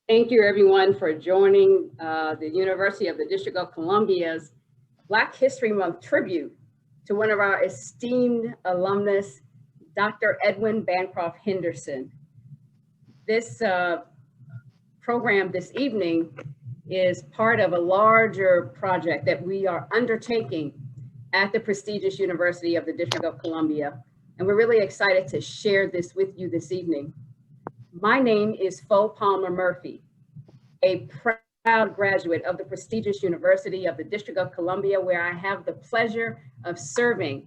Thank you everyone for joining the University of the District of Columbia's Black History Month tribute to one of our esteemed alumnus, Dr. Edwin Bancroft Henderson. This program this evening is part of a larger project that we are undertaking at the prestigious University of the District of Columbia. And we're really excited to share this with you this evening. My name is Fo Palmer Murphy, a proud graduate of the prestigious University of the District of Columbia, where I have the pleasure of serving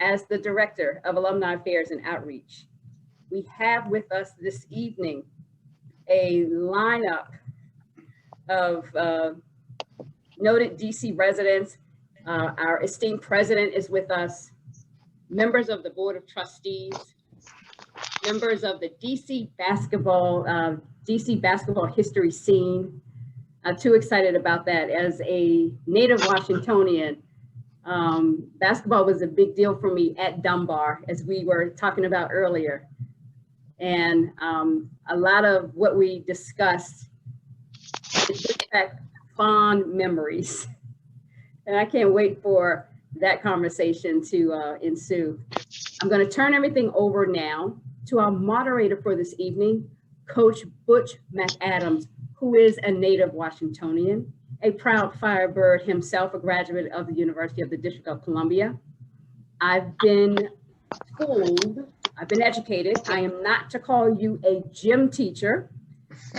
as the Director of Alumni Affairs and Outreach. We have with us this evening a lineup of noted DC residents. Our esteemed president is with us, members of the Board of Trustees, members of the DC basketball history scene. I'm too excited about that. As a native Washingtonian, basketball was a big deal for me at Dunbar, as we were talking about earlier. And a lot of what we discussed is fond memories. And I can't wait for that conversation to ensue. I'm going to turn everything over now to our moderator for this evening, Coach Butch McAdams, who is a native Washingtonian, a proud Firebird himself, a graduate of the University of the District of Columbia. I've been schooled, I've been educated. I am not to call you a gym teacher,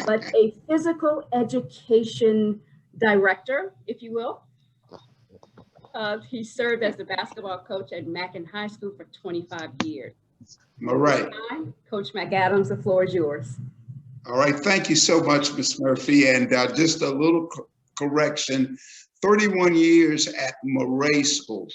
but a physical education director, if you will. He served as the basketball coach at Mackin High School for 25 years. All right. Coach McAdams, the floor is yours. All right, thank you so much, Ms. Murphy. And just a little correction, 31 years at Murray School,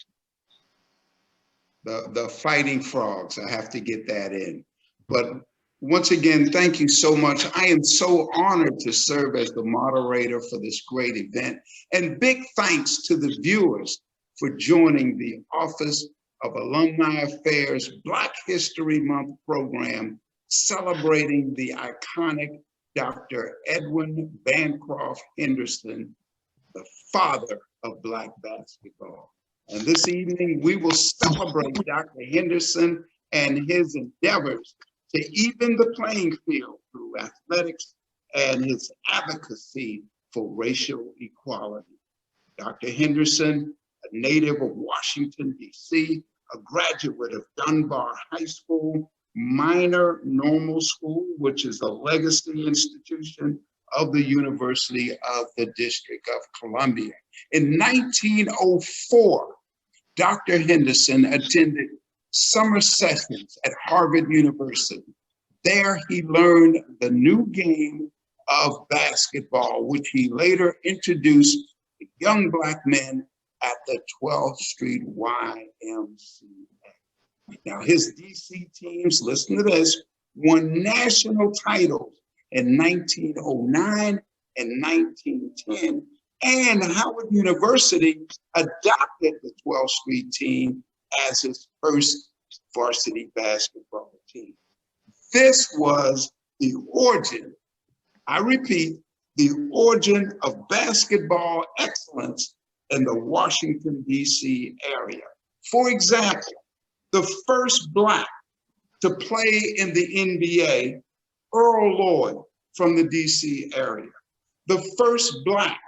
the Fighting Frogs. I have to get that in. But once again, thank you so much. I am so honored to serve as the moderator for this great event. And big thanks to the viewers for joining the Office of Alumni Affairs Black History Month program, celebrating the iconic Dr. Edwin Bancroft Henderson, the father of Black basketball. And this evening, we will celebrate Dr. Henderson and his endeavors to even the playing field through athletics and his advocacy for racial equality. Dr. Henderson, a native of Washington, D.C., a graduate of Dunbar High School, Minor Normal School, which is a legacy institution of the University of the District of Columbia. In 1904, Dr. Henderson attended summer sessions at Harvard University. There he learned the new game of basketball, which he later introduced to young Black men at the 12th Street YMCA. Now his DC teams, listen to this, won national titles in 1909 and 1910, and Howard University adopted the 12th Street team as its first varsity basketball team. This was the origin, I repeat, the origin of basketball excellence in the Washington, D.C. area. For example, the first Black to play in the NBA, Earl Lloyd from the D.C. area. The first Black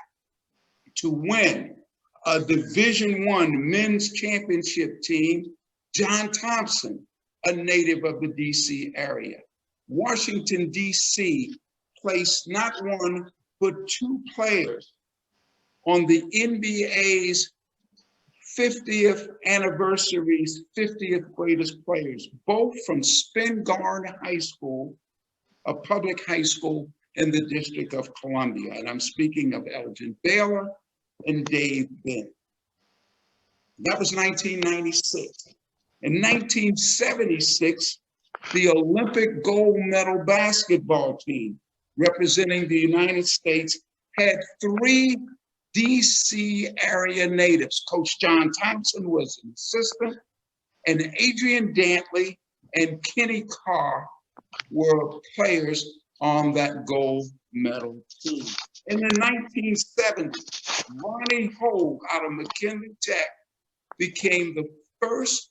to win a Division I men's championship team, John Thompson, a native of the D.C. area. Washington, D.C. placed not one, but two players on the NBA's 50th anniversary's 50th greatest players, both from Spingarn High School, a public high school in the District of Columbia. And I'm speaking of Elgin Baylor and Dave Bent. That was 1996. In 1976, the Olympic gold medal basketball team representing the United States had three DC area natives. Coach John Thompson was an assistant, and Adrian Dantley and Kenny Carr were players on that gold medal team. In the 1970s, Ronnie Hogue out of McKinley Tech became the first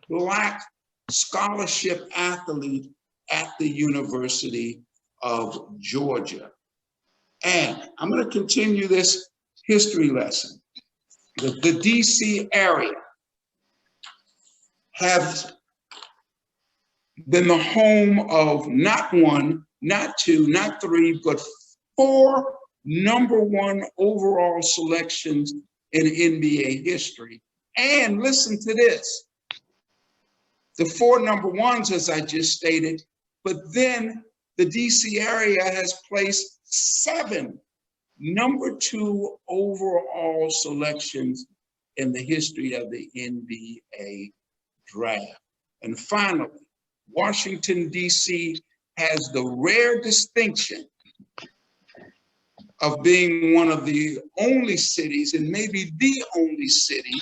Black scholarship athlete at the University of Georgia. And I'm going to continue this history lesson. The DC area has been the home of not one, not two, not three, but 4 #1 overall selections in NBA history. And listen to this. The 4 #1s, as I just stated, but then the DC area has placed 7 #2 overall selections in the history of the NBA draft. And finally, Washington, DC has the rare distinction of being one of the only cities, and maybe the only city,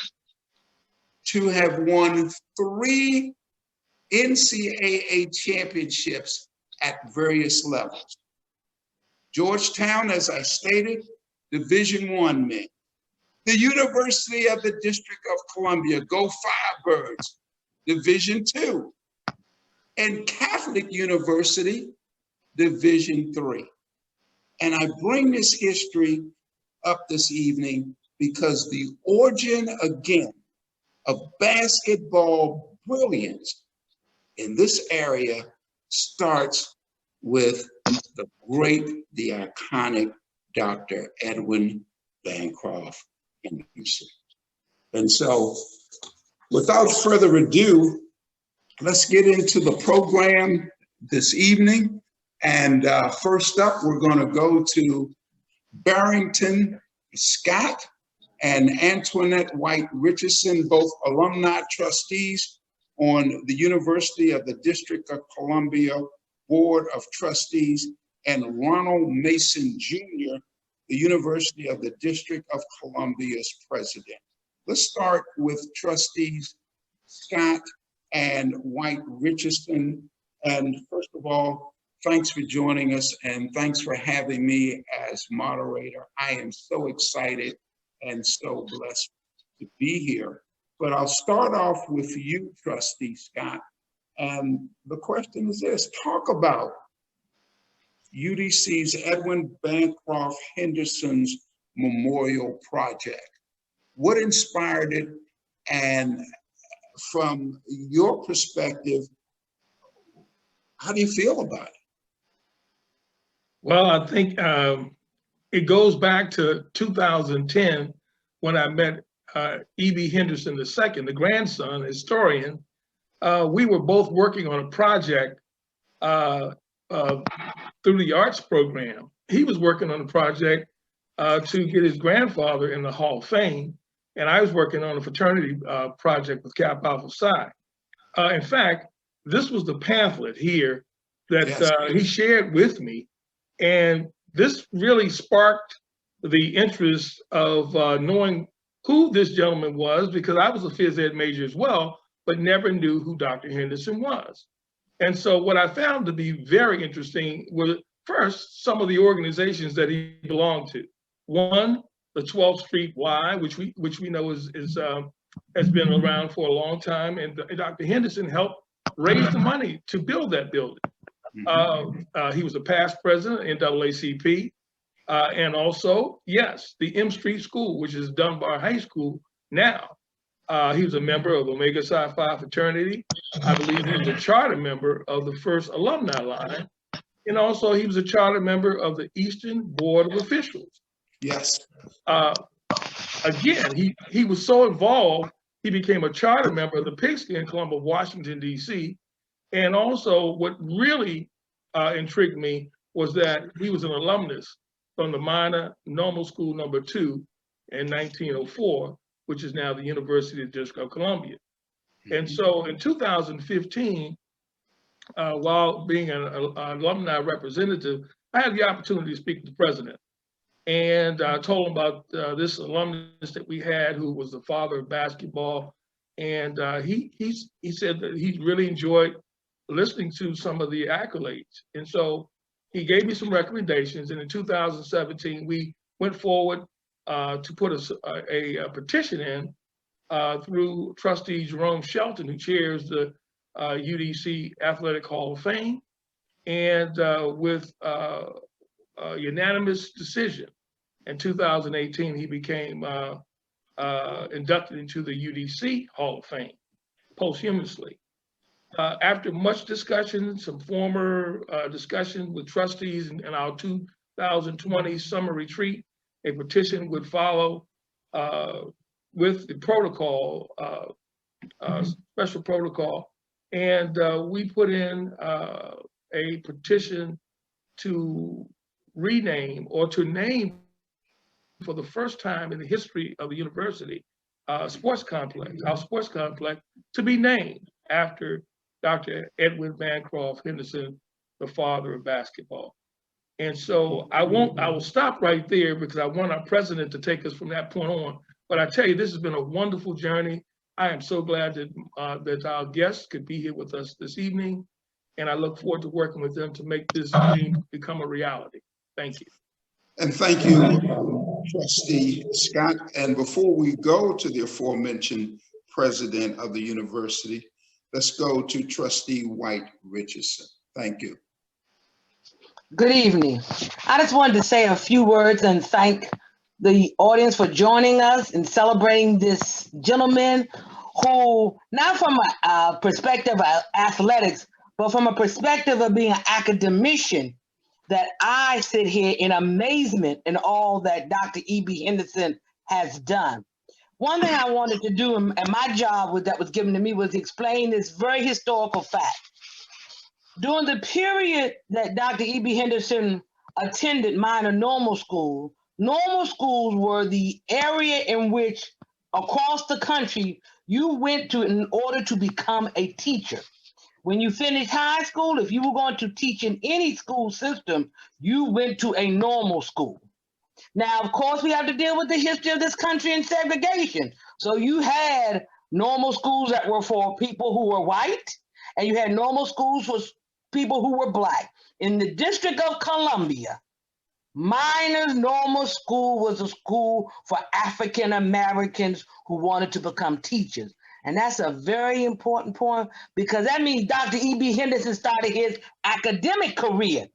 to have won 3 NCAA championships at various levels. Georgetown, as I stated, Division I men. The University of the District of Columbia, go Firebirds, Division II. And Catholic University, Division III. And I bring this history up this evening because the origin, again, of basketball brilliance in this area starts with the great, the iconic Dr. Edwin Bancroft Henderson. And so, without further ado, let's get into the program this evening. And first up, we're going to go to Barrington Scott and Antoinette White Richardson, both alumni trustees on the University of the District of Columbia Board of Trustees, and Ronald Mason Jr., the University of the District of Columbia's president. Let's start with trustees Scott and White Richardson. And first of all, thanks for joining us and thanks for having me as moderator. I am so excited and so blessed to be here. But I'll start off with you, Trustee Scott. And the question is this: talk about UDC's Edwin Bancroft Henderson's Memorial Project. What inspired it? And from your perspective, how do you feel about it? Well, I think it goes back to 2010 when I met EB Henderson II, the grandson historian. We were both working on a project through the arts program. He was working on a project to get his grandfather in the Hall of Fame, and I was working on a fraternity project with Kappa Alpha Psi. In fact, this was the pamphlet here that he shared with me, and this really sparked the interest of knowing who this gentleman was, because I was a phys ed major as well, but never knew who Dr. Henderson was. And so what I found to be very interesting were, first, some of the organizations that he belonged to. One, the 12th Street Y, which we know has been around for a long time, and Dr. Henderson helped raise the money to build that building. He was a past president of NAACP, and also, yes, the M Street School, which is Dunbar High School now. He was a member of Omega Psi Phi fraternity. I believe he was a charter member of the first alumni line. And also he was a charter member of the Eastern Board of Officials. Yes. Again, he was so involved, he became a charter member of the Pigskin Club of Washington, D.C. And also what really intrigued me was that he was an alumnus from the minor normal school number 2 in 1904, which is now the University of the District of Columbia. And so in 2015, while being an alumni representative, I had the opportunity to speak to the president. And I told him about this alumnus that we had, who was the father of basketball. And he said that he really enjoyed listening to some of the accolades. And so he gave me some recommendations, and in 2017, we went forward to put a petition in through trustee Jerome Shelton, who chairs the UDC Athletic Hall of Fame, and with a unanimous decision in 2018, he became inducted into the UDC Hall of Fame posthumously. After much discussion, some former discussion with trustees in our 2020 summer retreat, a petition would follow with the protocol, special protocol, and we put in a petition to rename or to name for the first time in the history of the university, sports complex, our sports complex, to be named after Dr. Edwin Bancroft Henderson, the father of basketball. And so I will stop right there because I want our president to take us from that point on. But I tell you, this has been a wonderful journey. I am so glad that that our guests could be here with us this evening. And I look forward to working with them to make this dream become a reality. Thank you. And thank you, Trustee Scott. And before we go to the aforementioned president of the university, let's go to Trustee White Richardson. Thank you. Good evening. I just wanted to say a few words and thank the audience for joining us and celebrating this gentleman who, not from a perspective of athletics, but from a perspective of being an academician, that I sit here in amazement in all that Dr. EB Henderson has done. One thing I wanted to do, and my job that was given to me, was explain this very historical fact. During the period that Dr. EB Henderson attended minor normal schools were the area in which across the country you went to in order to become a teacher. When you finished high school, if you were going to teach in any school system, you went to a normal school. Now, of course, we have to deal with the history of this country and segregation. So you had normal schools that were for people who were white, and you had normal schools for people who were Black. In the District of Columbia, Miners Normal School was a school for African Americans who wanted to become teachers. And that's a very important point, because that means Dr. E.B. Henderson started his academic career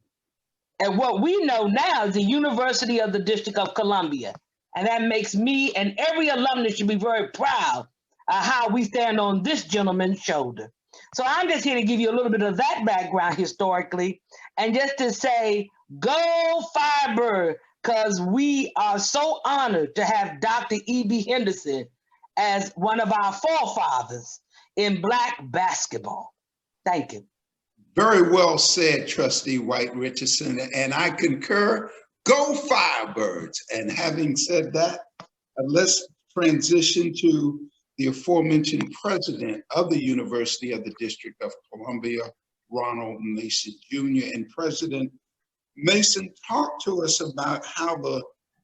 at what we know now is the University of the District of Columbia. And that makes me and every alumnus should be very proud of how we stand on this gentleman's shoulder. So I'm just here to give you a little bit of that background historically, and just to say, go Firebird, because we are so honored to have Dr. E.B. Henderson as one of our forefathers in Black basketball. Thank you. Very well said, Trustee White Richardson, and I concur. Go Firebirds. And having said that, let's transition to the aforementioned president of the University of the District of Columbia, Ronald Mason Jr. And President Mason, talk to us about how the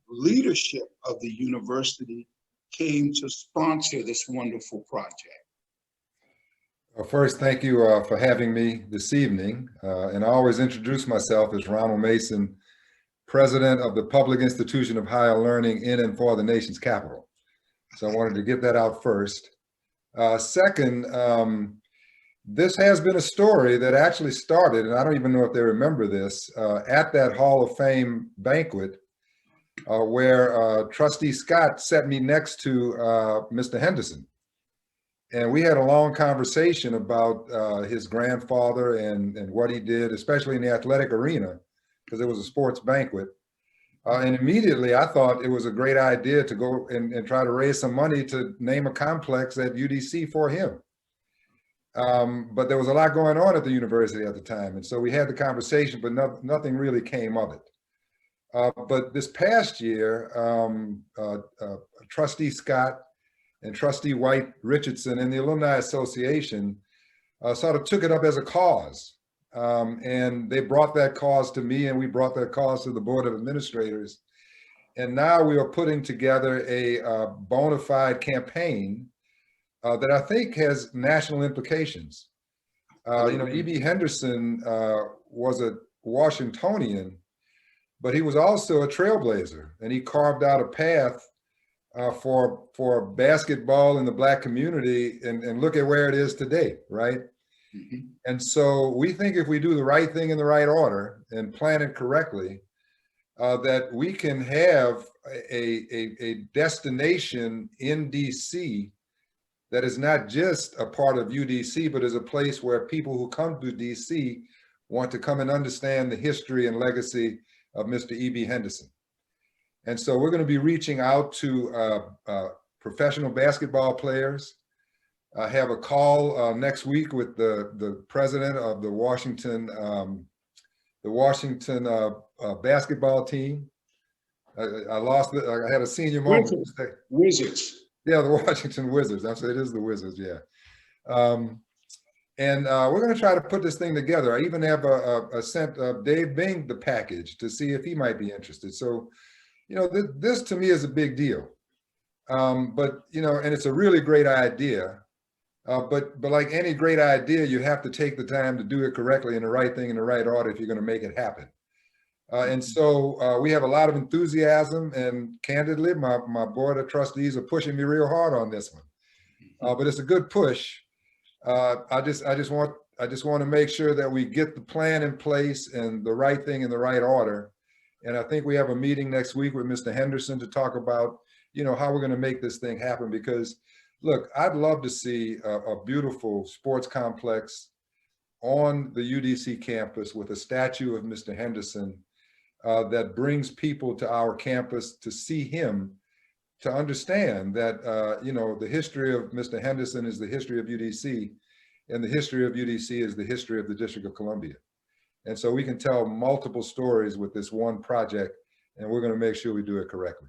leadership of the university came to sponsor this wonderful project. Well, first, thank you for having me this evening. And I always introduce myself as Ronald Mason, President of the Public Institution of Higher Learning in and for the nation's capital. So I wanted to get that out first. Second, this has been a story that actually started, and I don't even know if they remember this, at that Hall of Fame banquet where Trustee Scott sat me next to Mr. Henderson. And we had a long conversation about his grandfather and what he did, especially in the athletic arena, because it was a sports banquet. And immediately I thought it was a great idea to go and try to raise some money to name a complex at UDC for him. But there was a lot going on at the university at the time. And so we had the conversation, but nothing really came of it. But this past year, Trustee Scott and Trustee White Richardson and the Alumni Association sort of took it up as a cause. And they brought that cause to me, and we brought that cause to the Board of Administrators. And now we are putting together a bona fide campaign that I think has national implications. You know, E.B. Henderson was Washingtonian, but he was also a trailblazer, and he carved out a path for basketball in the Black community, and look at where it is today, right? Mhm. And so we think if we do the right thing in the right order and plan it correctly, that we can have a destination in DC that is not just a part of UDC, but is a place where people who come to DC want to come and understand the history and legacy of Mr. E.B. Henderson. And so we're going to be reaching out to professional basketball players. I have a call next week with the president of the Washington basketball team. I had a senior moment. Wizards. Yeah, the Washington Wizards. I'm saying it is the Wizards, yeah. And we're going to try to put this thing together. I even have sent Dave Bing the package to see if he might be interested. So, this to me is a big deal. But, and it's a really great idea. But like any great idea, you have to take the time to do it correctly and the right thing in the right order if you're going to make it happen. And so we have a lot of enthusiasm, and candidly, my board of trustees are pushing me real hard on this one. But it's a good push. I just want to make sure that we get the plan in place and the right thing in the right order. And I think we have a meeting next week with Mr. Henderson to talk about, how we're going to make this thing happen. Because, look, I'd love to see a beautiful sports complex on the UDC campus with a statue of Mr. Henderson that brings people to our campus to see him, to understand that, the history of Mr. Henderson is the history of UDC, and the history of UDC is the history of the District of Columbia. And so we can tell multiple stories with this one project, and we're going to make sure we do it correctly.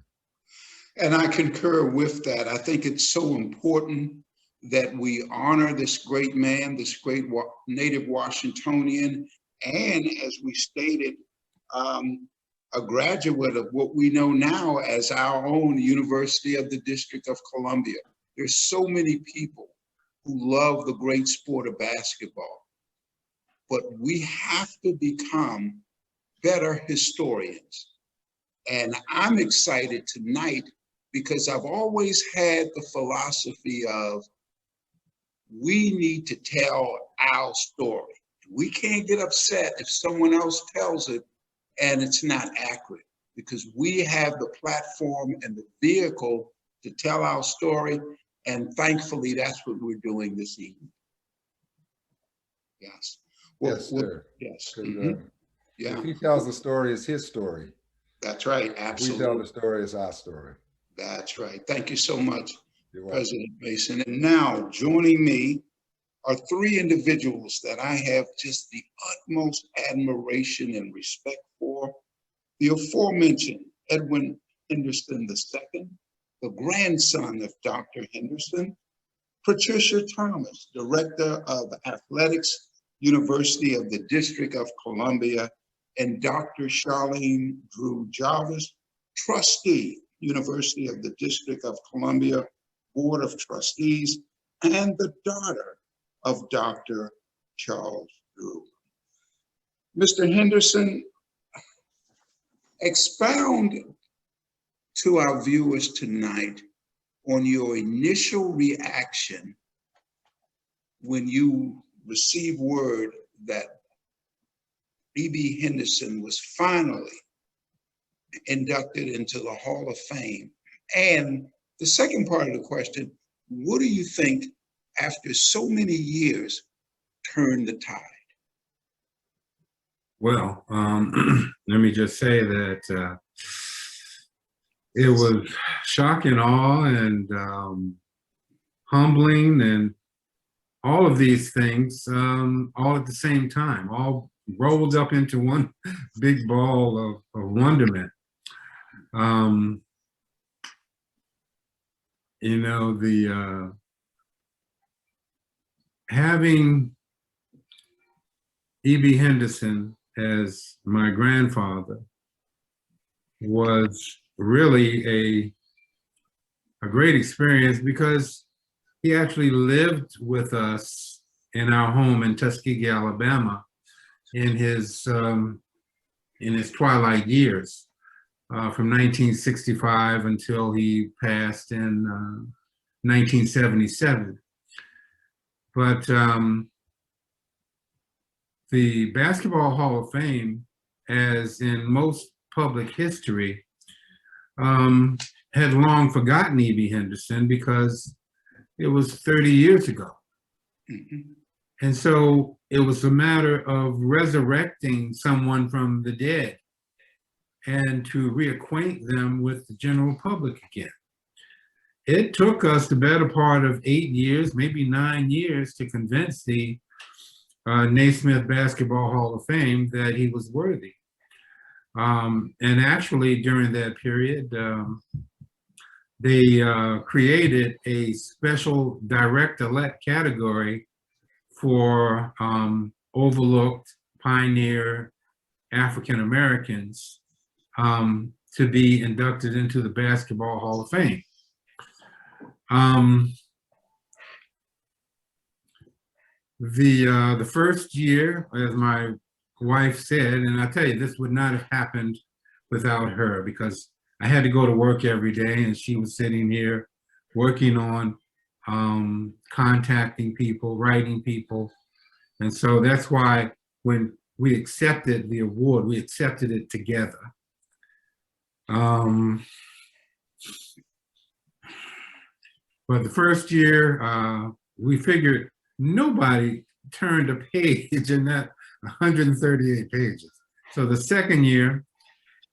And I concur with that. I think it's so important that we honor this great man, this great native Washingtonian, and as we stated, a graduate of what we know now as our own University of the District of Columbia. There's so many people who love the great sport of basketball, but we have to become better historians. And I'm excited tonight because I've always had the philosophy of we need to tell our story. We can't get upset if someone else tells it and it's not accurate, because we have the platform and the vehicle to tell our story. And thankfully, that's what we're doing this evening. Yes. Well, Yes, sir. Yes. If he tells the story, it's his story. That's right. Absolutely. We tell the story, it's our story. That's right. Thank you so much, President welcome. Mason. And now joining me are three individuals that I have just the utmost admiration and respect for. The aforementioned Edwin Henderson II, the grandson of Dr. Henderson, Patricia Thomas, Director of Athletics, University of the District of Columbia, and Dr. Charlene Drew Jarvis, Trustee, University of the District of Columbia, Board of Trustees, and the daughter of Dr. Charles Drew. Mr. Henderson, expound to our viewers tonight on your initial reaction when you received word that E.B. Henderson was finally inducted into the Hall of Fame. And the second part of the question, what do you think after so many years turned the tide? Well, let me just say that it was shock and awe and humbling and all of these things all at the same time, all rolled up into one big ball of wonderment. Having E.B. Henderson as my grandfather was really a great experience, because he actually lived with us in our home in Tuskegee, Alabama, in his in his twilight years, from 1965 until he passed in 1977. But the Basketball Hall of Fame, as in most public history, had long forgotten E.B. Henderson because it was 30 years ago. Mhm. And so it was a matter of resurrecting someone from the dead and to reacquaint them with the general public again. It took us the better part of 8 years, maybe 9 years, to convince the Naismith Basketball Hall of Fame that he was worthy. And actually, during that period, they created a special direct-elect category for overlooked pioneer African Americans to be inducted into the Basketball Hall of Fame. The first year, as my wife said, and I tell you, this would not have happened without her, because I had to go to work every day and she was sitting here working on contacting people, writing people. And so that's why when we accepted the award, we accepted it together. But the first year, we figured nobody turned a page in that 138 pages. So the second year,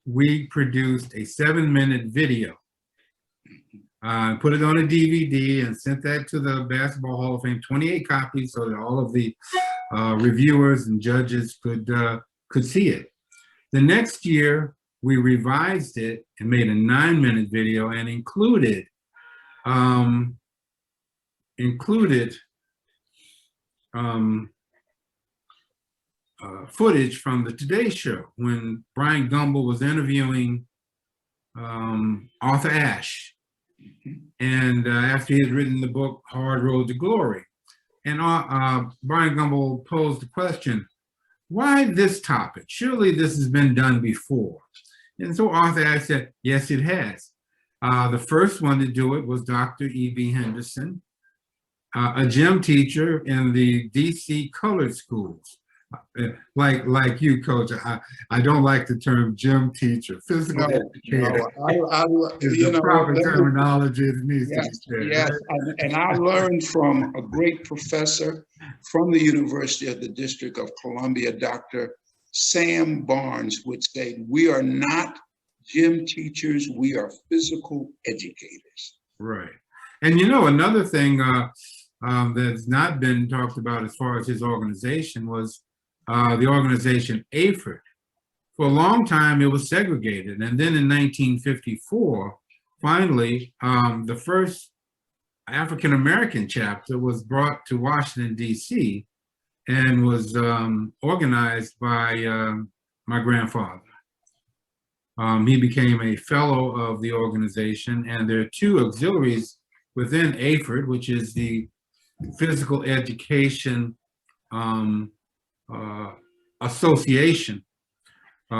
we produced a 7-minute video, put it on a DVD and sent that to the Basketball Hall of Fame, 28 copies, so that all of the reviewers and judges could see it. The next year, we revised it and made a 9-minute video and included footage from the Today Show when Brian Gumbel was interviewing Arthur Ashe, and after he had written the book Hard Road to Glory. And Brian Gumbel posed the question, why this topic? Surely this has been done before. And so Arthur Ashe said, yes, it has. The first one to do it was Dr. E.B. Henderson, a gym teacher in the DC colored schools. Like you, Coach, I don't like the term gym teacher. Physical educator is the proper terminology that needs to be said. Yes, and I learned from a great professor from the University of the District of Columbia, Dr. Sam Barnes, would say, we are not gym teachers, we are physical educators. Right. And you know, another thing that's not been talked about as far as his organization was the organization AFERT. For a long time, it was segregated. And then in 1954, finally, the first African-American chapter was brought to Washington, D.C., and was organized by my grandfather. He became a fellow of the organization, and there are 2 auxiliaries within AFERT, which is the Physical Education Association,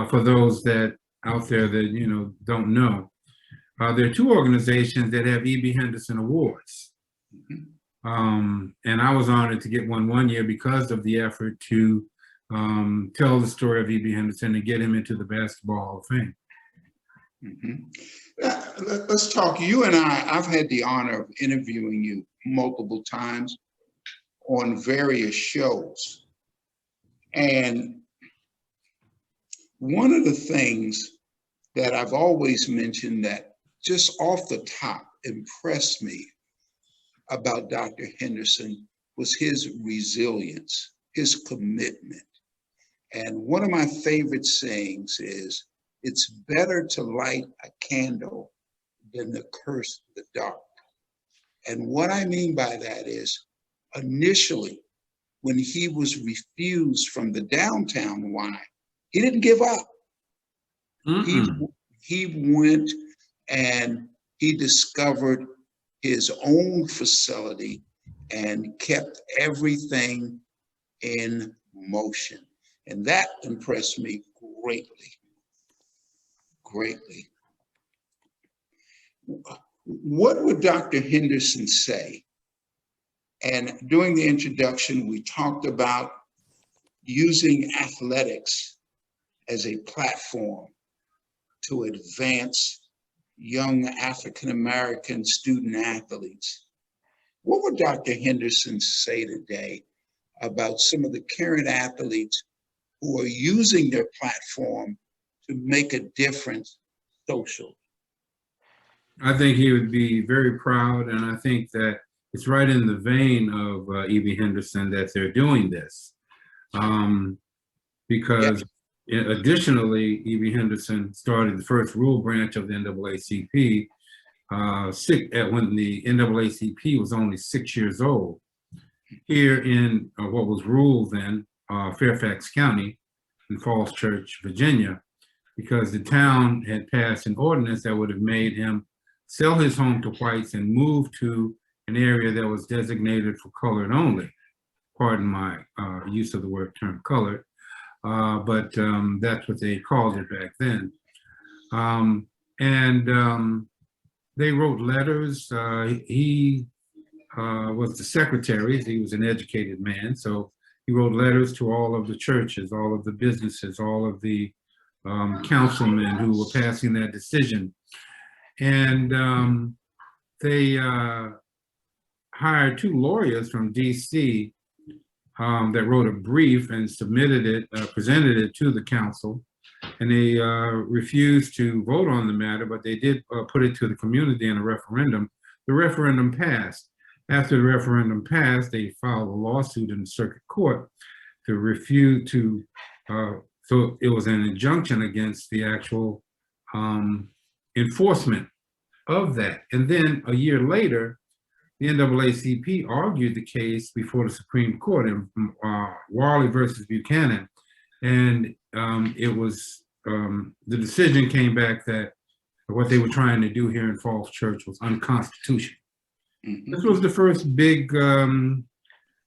for those that out there that don't know. There are 2 organizations that have E.B. Henderson Awards. And I was honored to get one year because of the effort to tell the story of E.B. Henderson and get him into the Basketball Hall of Fame. Let's talk. You and I've had the honor of interviewing you multiple times on various shows. And one of the things that I've always mentioned that just off the top impressed me about Dr. Henderson was his resilience, his commitment. And one of my favorite sayings is, it's better to light a candle than to curse the dark. And what I mean by that is, initially, when he was refused from the downtown Y, he didn't give up. He went and he discovered his own facility and kept everything in motion. And that impressed me greatly, greatly. What would Dr. Henderson say? And during the introduction, we talked about using athletics as a platform to advance young African-American student athletes. What would Dr. Henderson say today about some of the current athletes who are using their platform to make a difference socially? I think he would be very proud, and I think that it's right in the vein of EB Henderson that they're doing this. Because additionally, EB Henderson started the first rule branch of the NAACP when the NAACP was only 6 years old. Here in what was ruled then, Fairfax County in Falls Church, Virginia, because the town had passed an ordinance that would have made him sell his home to whites and move to an area that was designated for colored only. Pardon my use of the term colored, but that's what they called it back then. They wrote letters. He was the secretary. He was an educated man, so he wrote letters to all of the churches, all of the businesses, all of the councilmen who were passing that decision. And they hired 2 lawyers from DC that wrote a brief and submitted it, presented it to the council. And they refused to vote on the matter, but they did put it to the community in a referendum. The referendum passed. After the referendum passed, they filed a lawsuit in the circuit court to refuse to, so it was an injunction against the actual enforcement of that. And then a year later, the NAACP argued the case before the Supreme Court in Warley versus Buchanan. And it was, the decision came back that what they were trying to do here in Falls Church was unconstitutional. Mm-hmm. This was the first big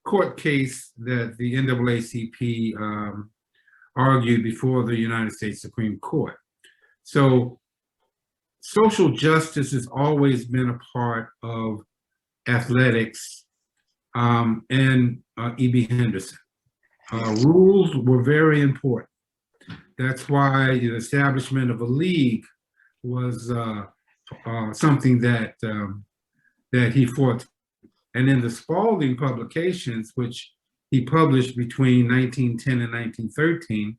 court case that the NAACP argued before the United States Supreme Court. So social justice has always been a part of athletics and EB Henderson. Rules were very important. That's why the establishment of a league was something that that he fought. And in the Spalding publications, which he published between 1910 and 1913,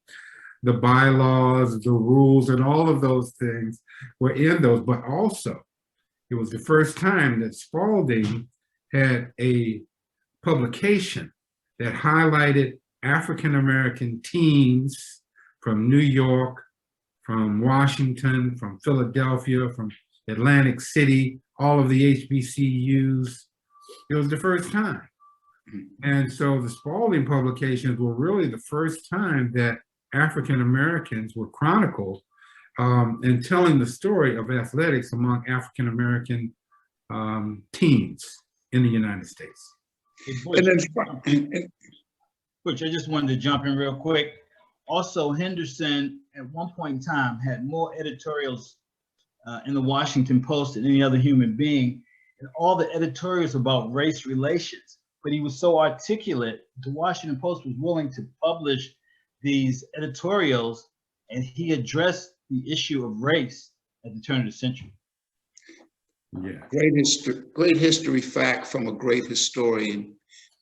the bylaws, the rules, and all of those things were in those, but also it was the first time that Spalding had a publication that highlighted African-American teams from New York, from Washington, from Philadelphia, from Atlantic City, all of the HBCUs. It was the first time. And so the Spalding publications were really the first time that African-Americans were chronicled and telling the story of athletics among African-American teams in the United States. Butch, I just wanted to jump in real quick. Also, Henderson at one point in time had more editorials in the Washington Post than any other human being, and all the editorials about race relations. But he was so articulate, the Washington Post was willing to publish these editorials, and he addressed the issue of race at the turn of the century. Yeah. Great history fact from a great historian,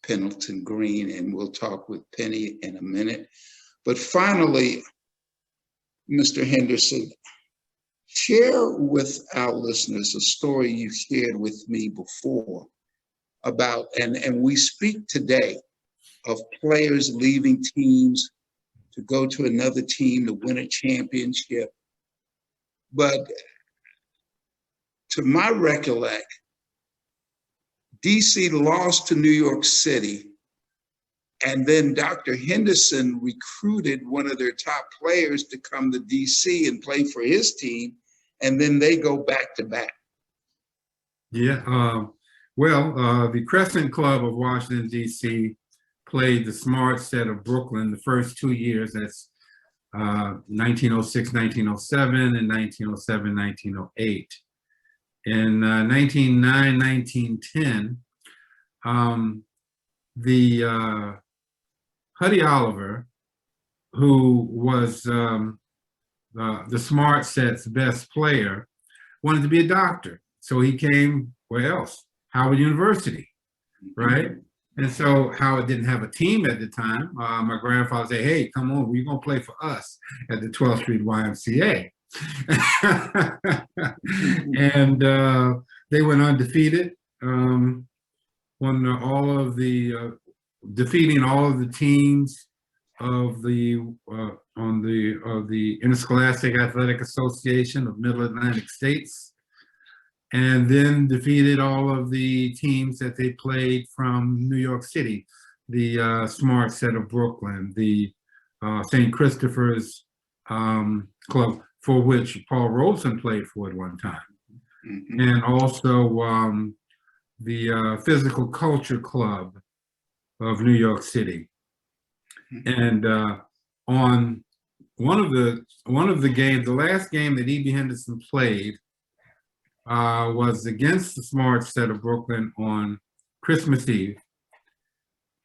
Pendleton Green, and we'll talk with Penny in a minute. But finally, Mr. Henderson, share with our listeners a story you shared with me before about, and we speak today of players leaving teams to go to another team to win a championship. But to my recollect, DC lost to New York City, and then Dr. Henderson recruited one of their top players to come to DC and play for his team, and then they go back to back. Yeah, the Crescent Club of Washington, DC played the Smart Set of Brooklyn the first 2 years. That's 1906, 1907, and 1907, 1908. In 1909, 1910, the Huddy Oliver, who was the Smart Set's best player, wanted to be a doctor. So he came, where else? Howard University, right? And so Howard didn't have a team at the time. My grandfather said, hey, come on, you're gonna play for us at the 12th Street YMCA. And they went undefeated, won all of the, defeating all of the teams of the Interscholastic Athletic Association of Middle Atlantic States, and then defeated all of the teams that they played from New York City, the Smart Set of Brooklyn, the St. Christopher's Club, for which Paul Robeson played for at one time, and also the Physical Culture Club of New York City. And on one of the games, the last game that EB Henderson played was against the Smart Set of Brooklyn on Christmas Eve.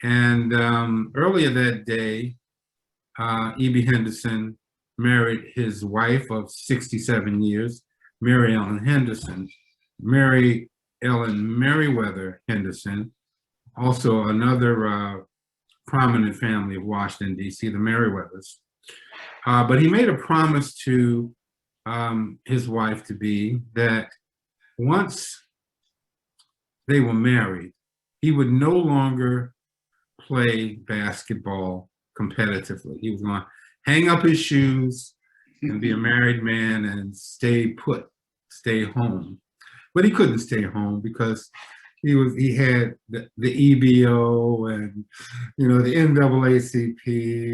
And earlier that day, EB Henderson married his wife of 67 years, Mary Ellen Henderson, Mary Ellen Merriweather Henderson, also another prominent family of Washington, D.C., the Merriweathers. But he made a promise to his wife to be that once they were married, he would no longer play basketball competitively. He was going to hang up his shoes and be a married man and stay put, stay home. But he couldn't stay home because he had the EBO and, you know, the NAACP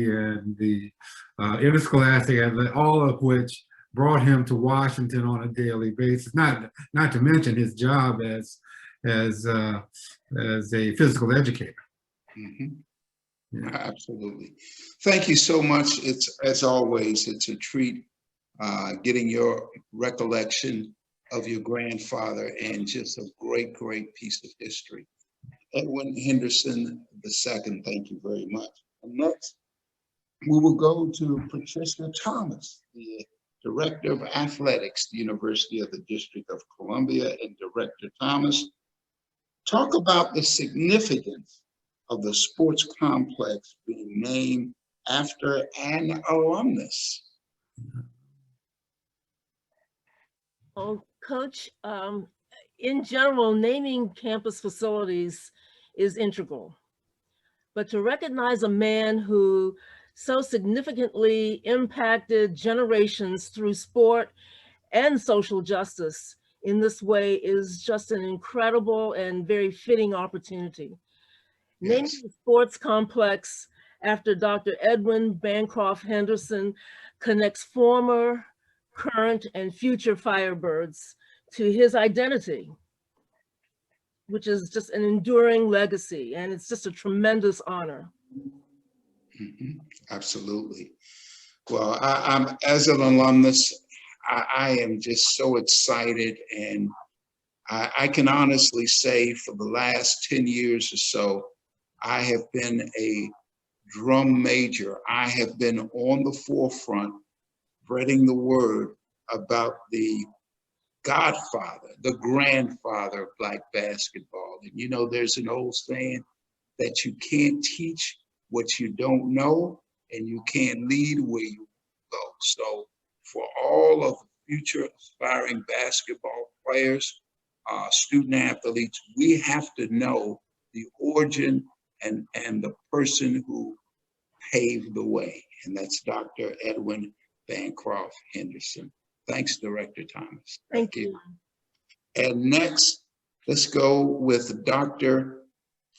and the Interscholastic Athletic, all of which brought him to Washington on a daily basis. Not to mention his job as a physical educator. Yeah. Absolutely. Thank you so much. It's, as always, it's a treat getting your recollection of your grandfather, and just a great, great piece of history. Edwin Henderson II, thank you very much. And next, we will go to Patricia Thomas, the Director of Athletics, the University of the District of Columbia. And Director Thomas, talk about the significance of the sports complex being named after an alumnus. Oh, Coach, in general, naming campus facilities is integral. But to recognize a man who so significantly impacted generations through sport and social justice in this way is just an incredible and very fitting opportunity. Yes. Naming the sports complex after Dr. Edwin Bancroft Henderson connects former, current, and future Firebirds to his identity, which is just an enduring legacy, and it's just a tremendous honor. Absolutely. Well, I'm as an alumnus, I am just so excited, and I can honestly say for the last 10 years or so, I have been a drum major. I have been on the forefront spreading the word about the godfather, the grandfather of Black basketball. And you know, there's an old saying that you can't teach what you don't know, and you can't lead where you go. So for all of the future aspiring basketball players, student athletes, we have to know the origin and the person who paved the way, and that's Dr. Edwin Bancroft Henderson. Thanks, Director Thomas. Thank you. And next, let's go with Dr.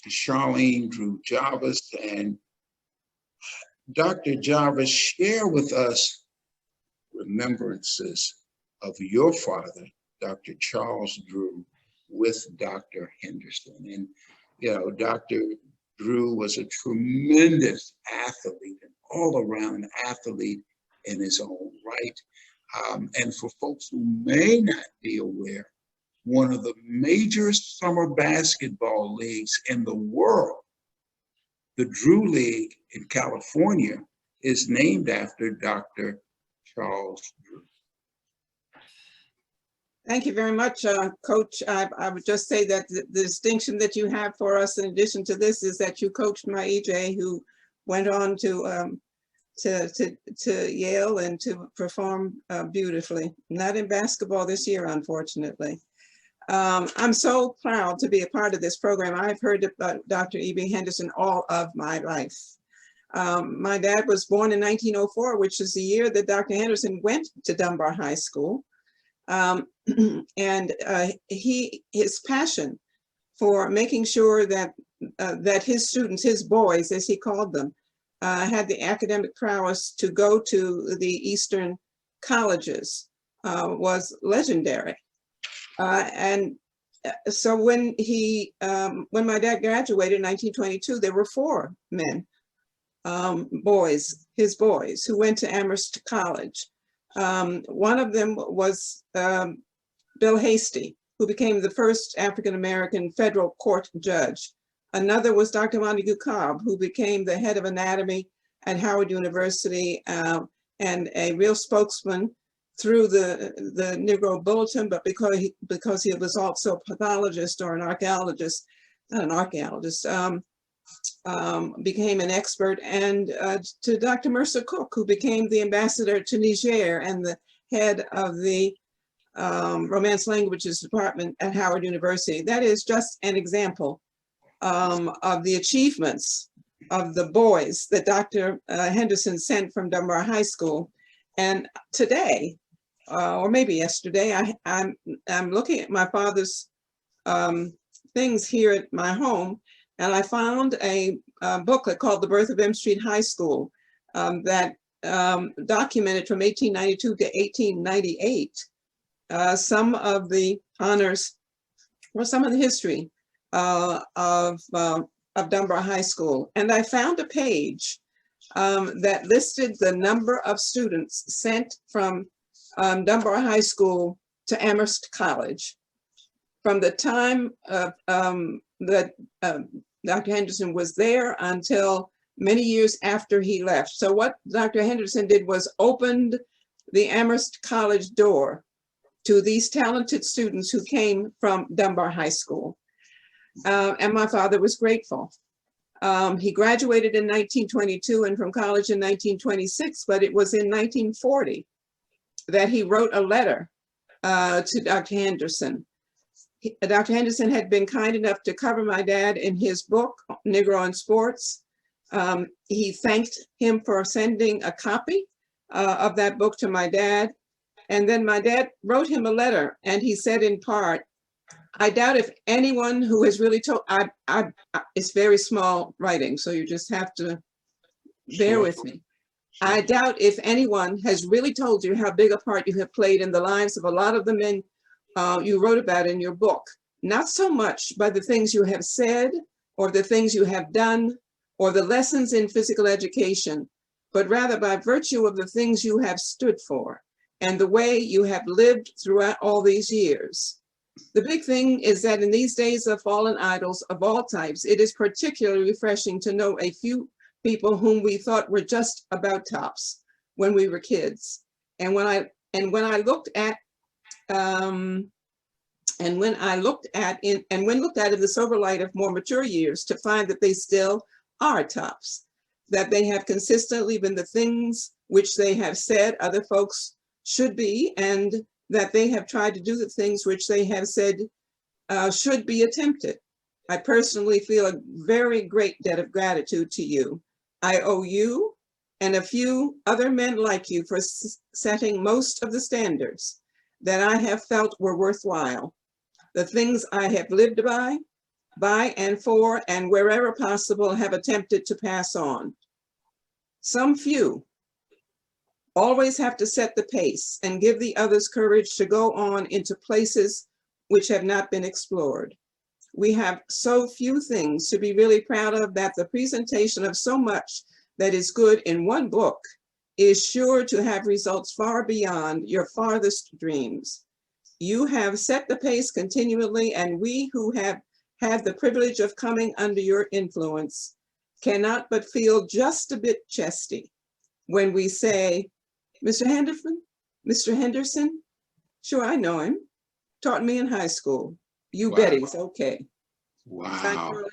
Charlene Drew Jarvis. And Dr. Jarvis, share with us remembrances of your father, Dr. Charles Drew, with Dr. Henderson. And, you know, Dr. Drew was a tremendous athlete, an all-around athlete in its own right. And for folks who may not be aware, one of the major summer basketball leagues in the world, the Drew League in California, is named after Dr. Charles Drew. Thank you very much, Coach. I would just say that the distinction that you have for us in addition to this is that you coached my EJ, who went on to Yale and to perform beautifully. Not in basketball this year, unfortunately. I'm so proud to be a part of this program. I've heard about Dr. EB Henderson all of my life. My dad was born in 1904, which is the year that Dr. Henderson went to Dunbar High School. And his passion for making sure that that his students, his boys, as he called them, had the academic prowess to go to the Eastern colleges was legendary. And so when my dad graduated in 1922, there were 4 men, his boys, who went to Amherst College. One of them was Bill Hasty, who became the first African-American federal court judge. Another was Dr. Montague Cobb, who became the head of anatomy at Howard University and a real spokesman through the Negro Bulletin, but because he was also a pathologist or an archaeologist, not an archaeologist, became an expert, and to Dr. Mercer Cook, who became the ambassador to Niger and the head of the Romance Languages Department at Howard University. That is just an example of the achievements of the boys that Dr. Henderson sent from Dunbar High School. And today, or maybe yesterday, I'm looking at my father's things here at my home, and I found a booklet called The Birth of M Street High School that documented from 1892 to 1898 some of the honors or some of the history of Dunbar High School. And I found a page that listed the number of students sent from Dunbar High School to Amherst College from the time that Dr. Henderson was there until many years after he left. So what Dr. Henderson did was opened the Amherst College door to these talented students who came from Dunbar High School. And my father was grateful. He graduated in 1922 and from college in 1926, but it was in 1940 that he wrote a letter to Dr. Henderson. Dr. Henderson had been kind enough to cover my dad in his book, Negro in Sports. He thanked him for sending a copy of that book to my dad. And then my dad wrote him a letter, and he said in part, I doubt if anyone who has really told, it's very small writing, so you just have to bear with me. I doubt if anyone has really told you how big a part you have played in the lives of a lot of the men you wrote about in your book. Not so much by the things you have said or the things you have done or the lessons in physical education, but rather by virtue of the things you have stood for and the way you have lived throughout all these years. The big thing is that in these days of fallen idols of all types, it is particularly refreshing to know a few people whom we thought were just about tops when we were kids. And when I looked at in the sober light of more mature years, to find that they still are tops, that they have consistently been the things which they have said other folks should be, and that they have tried to do the things which they have said should be attempted. I personally feel a very great debt of gratitude to you. I owe you and a few other men like you for setting most of the standards that I have felt were worthwhile. The things I have lived by and for, and wherever possible have attempted to pass on. Some few always have to set the pace and give the others courage to go on into places which have not been explored. We have so few things to be really proud of that the presentation of so much that is good in one book is sure to have results far beyond your farthest dreams. You have set the pace continually, and we who have had the privilege of coming under your influence cannot but feel just a bit chesty when we say, Mr. Henderson, sure, I know him, taught me in high school. You bet he's okay. Wow.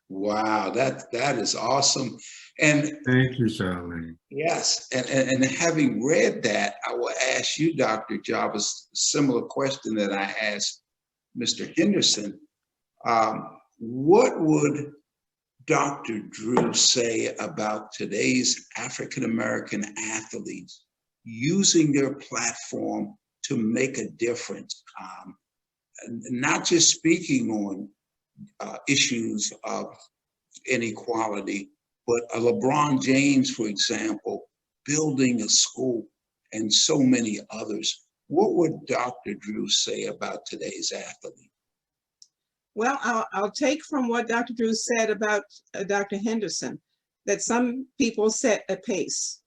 Wow, that is awesome. And thank you, Charlene. yes, and having read that, I will ask you, Dr. Jarvis, a similar question that I asked Mr. Henderson. What would Dr. Drew say about today's African-American athletes using their platform to make a difference? Not just speaking on issues of inequality, but a LeBron James, for example, building a school and so many others. What would Dr. Drew say about today's athlete? Well, I'll take from what Dr. Drew said about Dr. Henderson, that some people set a pace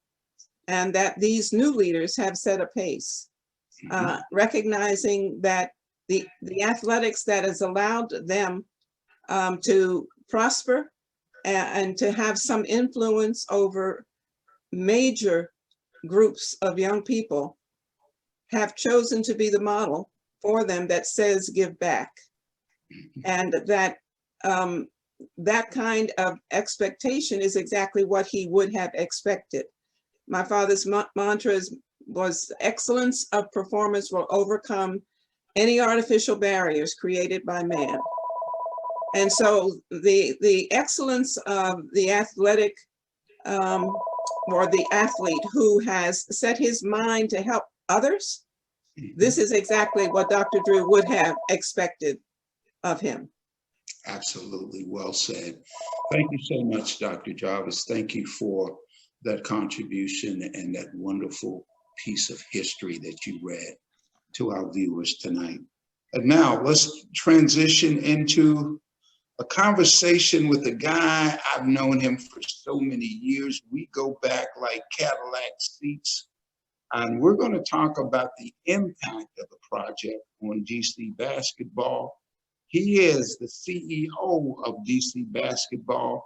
and that these new leaders have set a pace, recognizing that the athletics that has allowed them to prosper and to have some influence over major groups of young people have chosen to be the model for them that says give back. And that that kind of expectation is exactly what he would have expected. My father's mantra was excellence of performance will overcome any artificial barriers created by man. And so the excellence of the athletic or the athlete who has set his mind to help others, this is exactly what Dr. Drew would have expected of him. Absolutely, well said. Thank you so much, Dr. Jarvis. Thank you for that contribution and that wonderful piece of history that you read to our viewers tonight. And now let's transition into a conversation with a guy. I've known him for so many years. We go back like Cadillac seats, and we're going to talk about the impact of the project on DC basketball. He is the CEO of DC Basketball,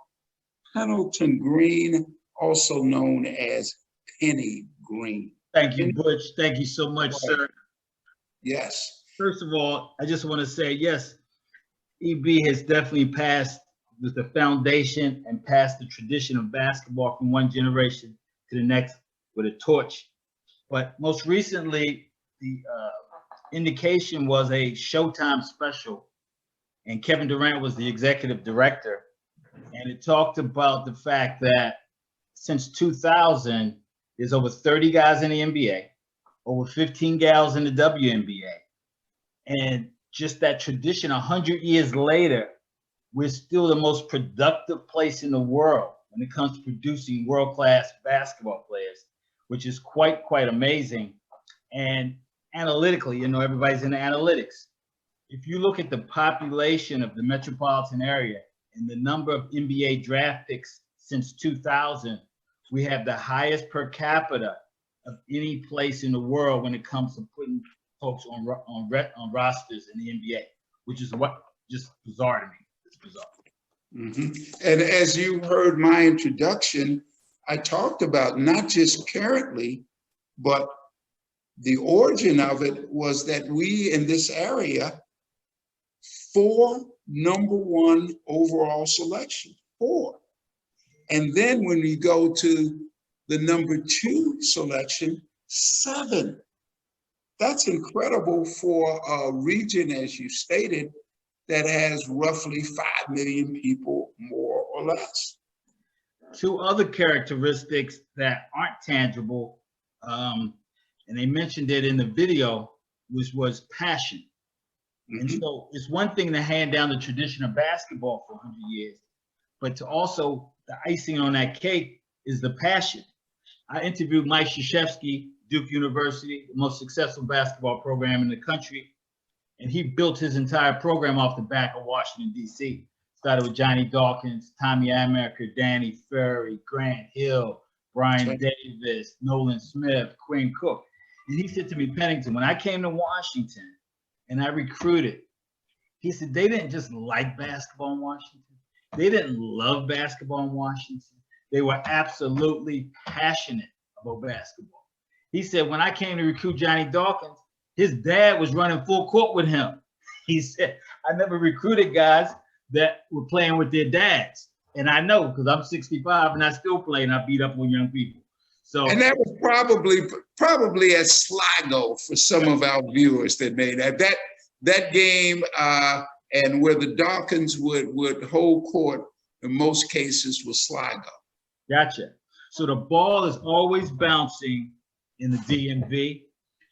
Pendleton Green, also known as Penny Green. Thank you, Butch. Thank you so much, sir. Yes. First of all, I just want to say, yes, EB has definitely passed with the foundation and passed the tradition of basketball from one generation to the next with a torch. But most recently, the indication was a Showtime special, and Kevin Durant was the executive director. And it talked about the fact that since 2000, there's over 30 guys in the NBA, over 15 gals in the WNBA. And just that tradition, 100 years later, we're still the most productive place in the world when it comes to producing world-class basketball players, which is quite amazing. And analytically, you know, everybody's into analytics. If you look at the population of the metropolitan area and the number of NBA draft picks since 2000, we have the highest per capita of any place in the world when it comes to putting folks on rosters in the NBA, which is what just bizarre to me. It's bizarre. And as you heard my introduction, I talked about not just currently, but the origin of it was that we in this area, 4 #1 overall selection, 4. And then when we go to the #2 selection, 7. That's incredible for a region, as you stated, that has roughly 5 million people, more or less. 2 other characteristics that aren't tangible, and they mentioned it in the video, which was passion. And so it's one thing to hand down the tradition of basketball for 100 years, but to also, the icing on that cake is the passion. I interviewed Mike Krzyzewski, Duke University, the most successful basketball program in the country, and he built his entire program off the back of Washington, D.C. Started with Johnny Dawkins, Tommy Amaker, Danny Ferry, Grant Hill, Brian Right. Davis, Nolan Smith, Quinn Cook. And he said to me, Pennington, when I came to Washington and I recruited, he said they didn't just like basketball in Washington. They didn't love basketball in Washington. They were absolutely passionate about basketball. He said, when I came to recruit Johnny Dawkins, his dad was running full court with him. He said, I never recruited guys that were playing with their dads. And I know, because I'm 65 and I still play and I beat up on young people. So, And that was probably at Sligo for some of our viewers that made that game, and where the Dawkins would hold court in most cases was Sligo. gotcha. So the ball is always bouncing in the DMV.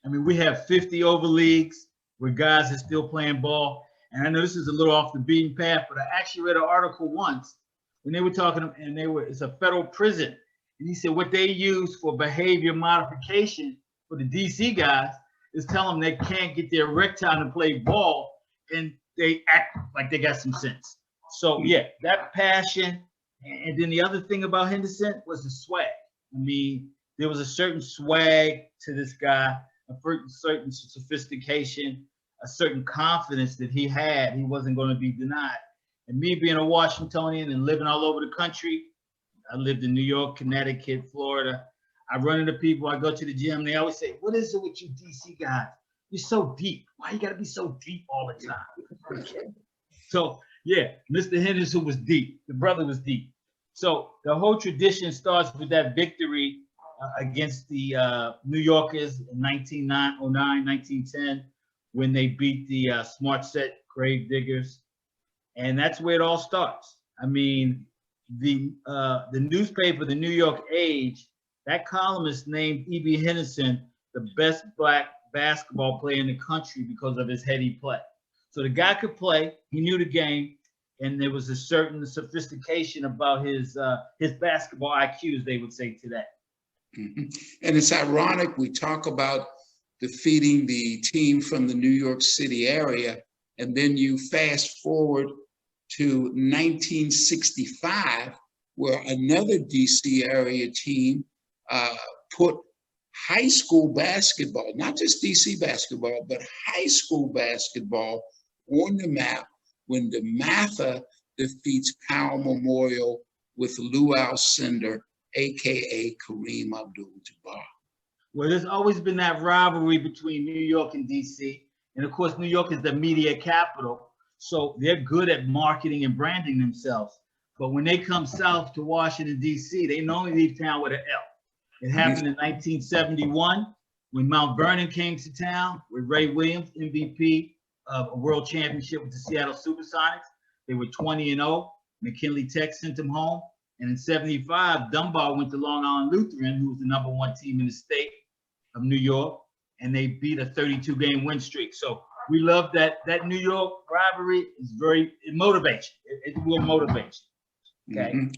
I mean, we have 50 over leagues where guys are still playing ball. And I know this is a little off the beaten path, but I actually read an article once when they were talking, and it's a federal prison. And he said what they use for behavior modification for the DC guys is tell them they can't get their erectile to play ball, and they act like they got some sense. So yeah, that passion. And then the other thing about Henderson was the swag. I mean, there was a certain swag to this guy, a certain sophistication, a certain confidence that he had. He wasn't going to be denied. And me being a Washingtonian and living all over the country, I lived in New York, Connecticut, Florida. I run into people, I go to the gym, they always say, what is it with you DC guys? You're so deep. Why you gotta be so deep all the time? So yeah, Mr. Henderson was deep. The brother was deep. So the whole tradition starts with that victory against the New Yorkers in 1909, 1910, when they beat the Smart Set Grave Diggers. And that's where it all starts. I mean, the newspaper, the New York Age, that columnist named E.B. Henderson the best black basketball player in the country because of his heady play. So the guy could play, he knew the game, and there was a certain sophistication about his basketball IQ, as they would say today. Mm-hmm. And it's ironic, we talk about defeating the team from the New York City area, and then you fast forward to 1965, where another DC area team put high school basketball, not just DC basketball, but high school basketball on the map when DeMatha defeats Powell Memorial with Lou Alcindor, AKA Kareem Abdul-Jabbar. Well, there's always been that rivalry between New York and DC. And of course, New York is the media capital. So they're good at marketing and branding themselves. But when they come south to Washington, D.C., they normally leave town with an L. It happened in 1971 when Mount Vernon came to town with Ray Williams, MVP of a world championship with the Seattle Supersonics. They were 20-0. McKinley Tech sent them home. And in 75, Dunbar went to Long Island Lutheran, who was the #1 team in the state of New York, and they beat a 32-game win streak. So we love that. That New York rivalry is it motivates you. It will motivate you. Okay. Mm-hmm.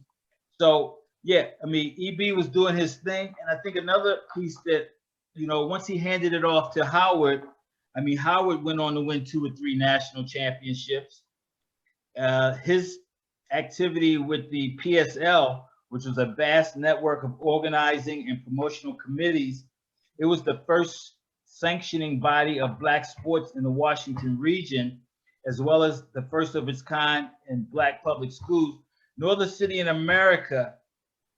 So yeah, I mean, EB was doing his thing. And I think another piece that, once he handed it off to Howard, I mean, Howard went on to win 2 or 3 national championships. His activity with the PSL, which was a vast network of organizing and promotional committees, it was the first sanctioning body of Black sports in the Washington region, as well as the first of its kind in Black public schools. No other city in America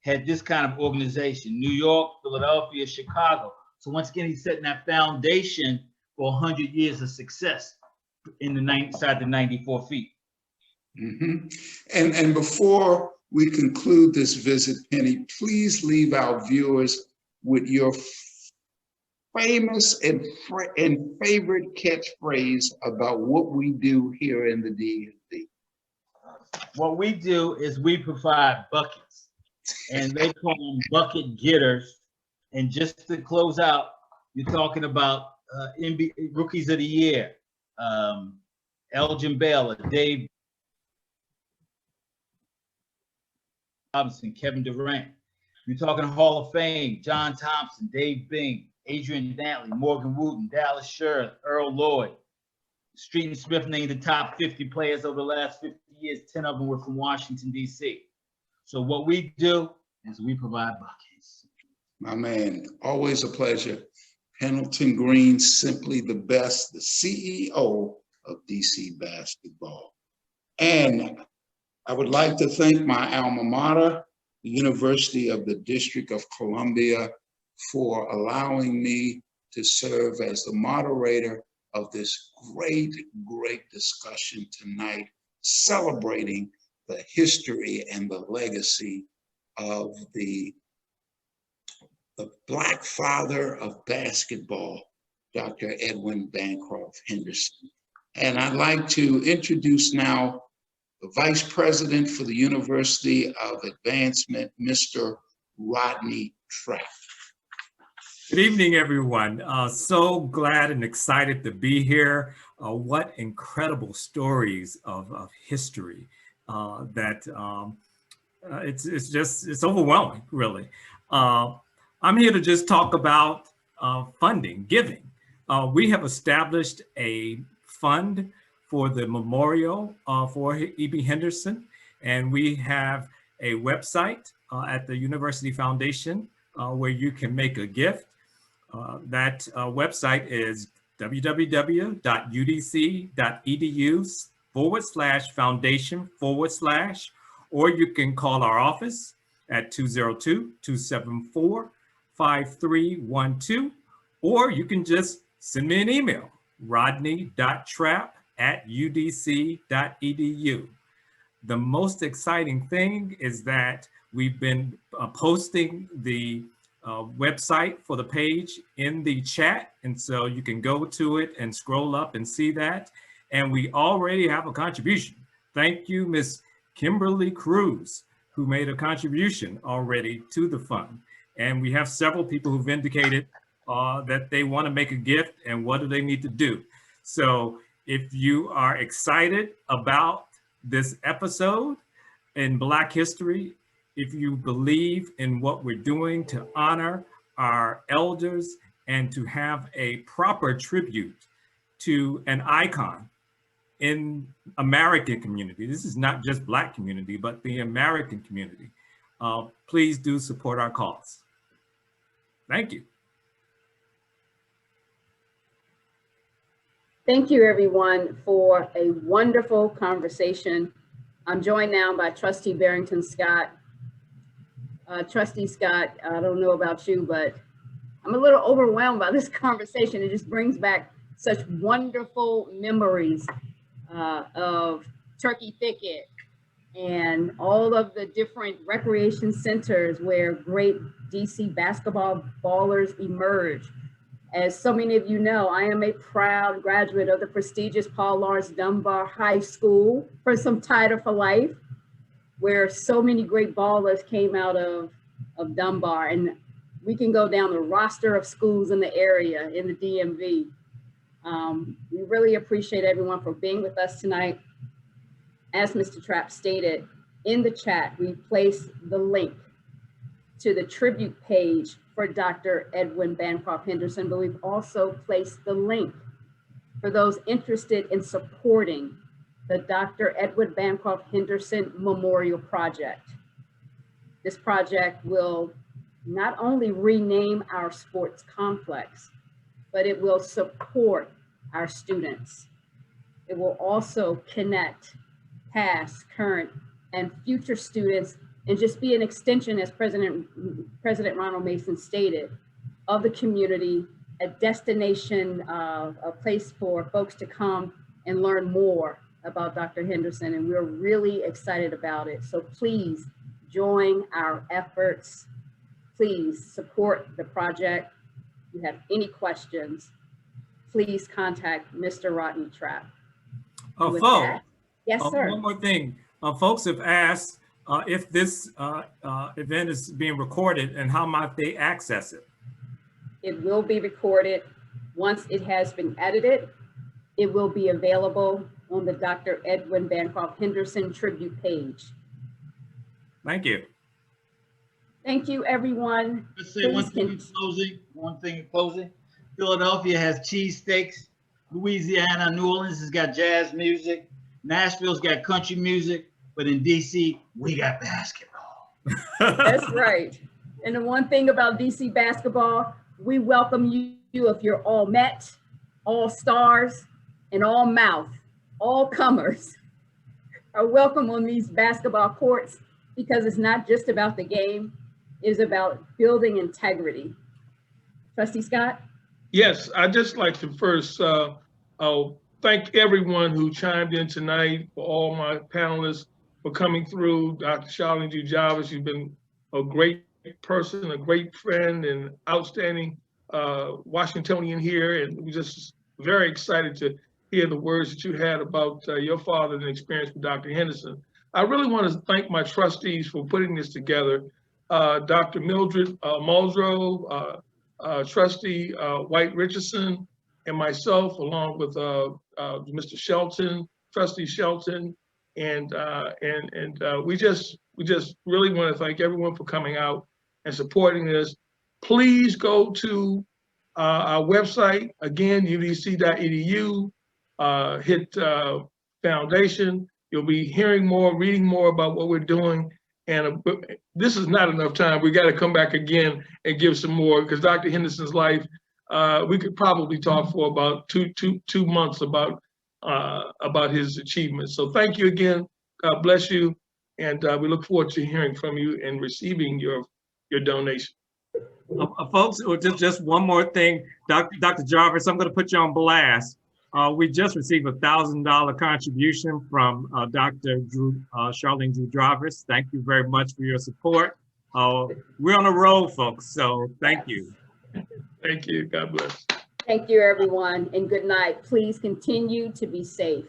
had this kind of organization. New York, Philadelphia, Chicago. So once again, he's setting that foundation for 100 years of success inside the 94 feet. Mm-hmm. And before we conclude this visit, Penny, please leave our viewers with your famous and favorite catchphrase about what we do here in the DMV. What we do is we provide buckets, and they call them bucket getters. And just to close out, you're talking about NBA Rookies of the Year, Elgin Baylor, Dave Robinson, Kevin Durant. You're talking Hall of Fame, John Thompson, Dave Bing, Adrian Dantley, Morgan Wooten, Dallas Scherr, Earl Lloyd. Street and Smith named the top 50 players over the last 50 years. 10 of them were from Washington, D.C. So what we do is we provide buckets. My man, always a pleasure. Pendleton Green, simply the best, the CEO of DC basketball. And I would like to thank my alma mater, the University of the District of Columbia, for allowing me to serve as the moderator of this great discussion tonight, celebrating the history and the legacy of the Black father of basketball, Dr. Edwin Bancroft Henderson. And I'd like to introduce now the Vice President for the University of Advancement, Mr. Rodney Trapp. Good evening, everyone. So glad and excited to be here. What incredible stories of history it's overwhelming, really. I'm here to just talk about funding, giving. We have established a fund for the memorial for EB Henderson, and we have a website at the University Foundation where you can make a gift. That website is www.udc.edu/foundation/ or you can call our office at 202-274-5312, or you can just send me an email, rodney.trapp@udc.edu. The most exciting thing is that we've been posting the website for the page in the chat. And so you can go to it and scroll up and see that. And we already have a contribution. Thank you, Miss Kimberly Cruz, who made a contribution already to the fund. And we have several people who've indicated that they want to make a gift and what do they need to do. So if you are excited about this episode in Black history, if you believe in what we're doing to honor our elders and to have a proper tribute to an icon in American community, this is not just Black community, but the American community, please do support our cause. Thank you. Thank you, everyone, for a wonderful conversation. I'm joined now by Trustee Barrington Scott. Trustee Scott, I don't know about you, but I'm a little overwhelmed by this conversation. It just brings back such wonderful memories of Turkey Thicket and all of the different recreation centers where great DC basketball ballers emerge. As so many of you know, I am a proud graduate of the prestigious Paul Laurence Dunbar High School for some Title for Life, where so many great ballers came out of Dunbar. And we can go down the roster of schools in the area in the DMV. We really appreciate everyone for being with us tonight. As Mr. Trapp stated, in the chat, we placed the link to the tribute page for Dr. Edwin Bancroft Henderson, but we've also placed the link for those interested in supporting the Dr. Edwin Bancroft Henderson Memorial Project. This project will not only rename our sports complex, but it will support our students. It will also connect past, current, and future students and just be an extension, as President Ronald Mason stated, of the community, a destination, a place for folks to come and learn more about Dr. Henderson, and we're really excited about it. So please join our efforts. Please support the project. If you have any questions, please contact Mr. Rodney Trapp. Folks, yes, sir. One more thing. Folks have asked if this event is being recorded and how might they access it? It will be recorded. Once it has been edited, it will be available on the Dr. Edwin Bancroft Henderson Tribute page. Thank you. Thank you, everyone. Let's say one thing in closing. Philadelphia has cheesesteaks. Louisiana, New Orleans has got jazz music. Nashville's got country music. But in DC, we got basketball. That's right. And the one thing about DC basketball, we welcome you if you're all Met, all Stars, and all Mouth, all comers are welcome on these basketball courts, because it's not just about the game, it's about building integrity. Trustee Scott? Yes, I'd just like to first thank everyone who chimed in tonight, for all my panelists for coming through. Dr. Charlene G. Jarvis, you've been a great person, a great friend, and outstanding Washingtonian here. And we're just very excited to hear the words that you had about your father and experience with Dr. Henderson. I really want to thank my trustees for putting this together. Dr. Mildred Muldrow, Trustee White Richardson, and myself, along with Mr. Shelton, Trustee Shelton, and we just really want to thank everyone for coming out and supporting this. Please go to our website, again, udc.edu, hit foundation. You'll be hearing more, reading more about what we're doing. And this is not enough time. We got to come back again and give some more, because Dr. Henderson's life, we could probably talk for about two months about his achievements. So thank you again. God bless you. And we look forward to hearing from you and receiving your donation. Folks, just one more thing. Dr. Jarvis, I'm going to put you on blast. We just received a $1,000 contribution from Dr. Charlene Drew Jarvis. Thank you very much for your support. We're on the road, folks, so thank you. Thank you. God bless. Thank you, everyone, and good night. Please continue to be safe.